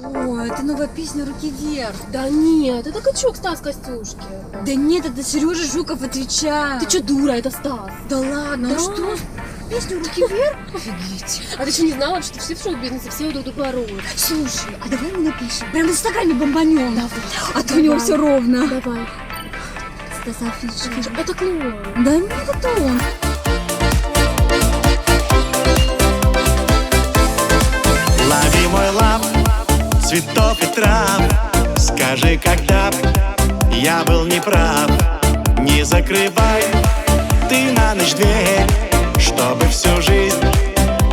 Ой, это новая песня «Руки вверх». Да нет, это качок Стас Костюшки. Да нет, это Сережа Жуков отвечает. Ты чё, дура, это Стас. Да ладно, Да. а что? Песню «Руки вверх»? Офигеть. А ты что, не знала, что все в шоу-бизнесе, все друг друга воруют? Слушай, а давай мы напишем. Прям в Инстаграме бомбанем. Давай. А то у него все ровно. Давай. Стас Афишки. Это клоун. Да нет, это он. Лови мой лав, цветов и трав. Скажи, когда б я был неправ. Не закрывай ты на ночь дверь, чтобы всю жизнь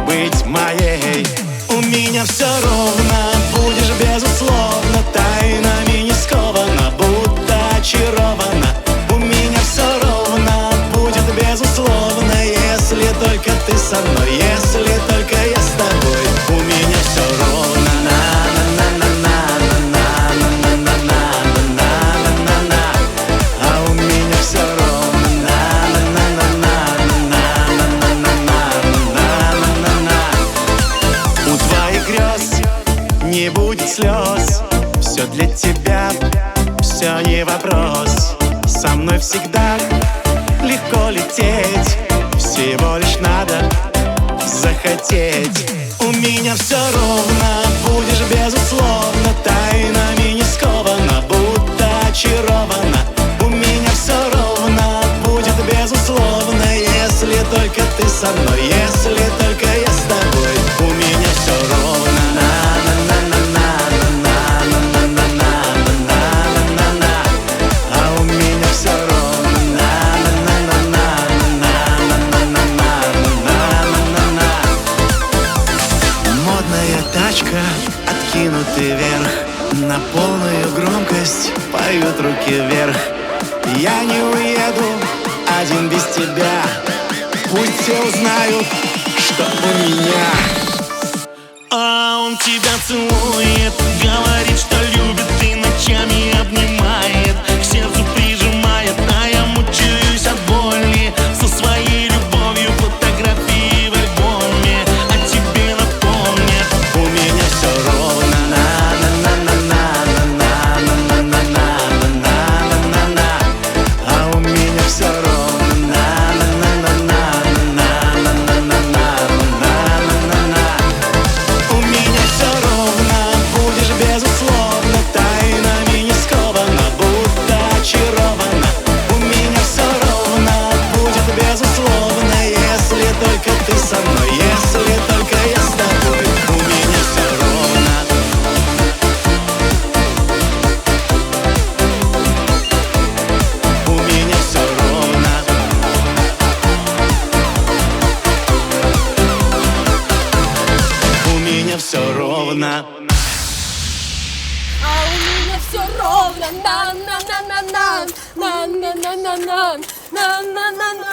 быть моей. У меня все ровно, будешь безусловно, тайнами не скована, будто очарована. У меня все ровно, будет безусловно, если только ты со мной, если только я с тобой. У меня все ровно, на-на-на-на-на-на-на-на-на-на-на-на-на. А у меня все ровно, на-на-на-на-на-на-на-на-на-на-на. У твоих грез не будет слез, все для тебя, все не вопрос. Со мной всегда легко лететь, всего лишь надо захотеть. У меня все ровно, будешь безусловно, тайнами не скована, будто очарована. У меня все ровно, будет безусловно, если только ты со мной, если только я с тобой. У меня все ровно, на-на-на-на-на-на-на-на-на-на-на-на. А у меня все ровно, на-на-на-на-на-на-на-на-на-на-на. Модная тачка, откинутый вверх, на полную громкость поют руки вверх. Я не уеду один без тебя, пусть все узнают, что у меня. А он тебя целует, говорит, что любит, и ночами обнимает, к сердцу прижимает, а я мучаюсь от боли. Со своей любовью фотографии в альбоме о тебе напомнят. У меня все ровно, на-на-на-на-на-на-на-на-на-на-на-на. А у меня все ровно, на-на-на-на-на-на-на-на-на-на-на-на. У меня все ровно, будешь безусловно, тайнами не скована, будто очарована. У меня все ровно, будет безусловно, если только ты со мной, если только я с тобой. У меня все ровно. У меня все ровно. У меня все ровно. А у меня все ровно. На-на-на-на-на. На-на-на-на-на. На-на-на-на.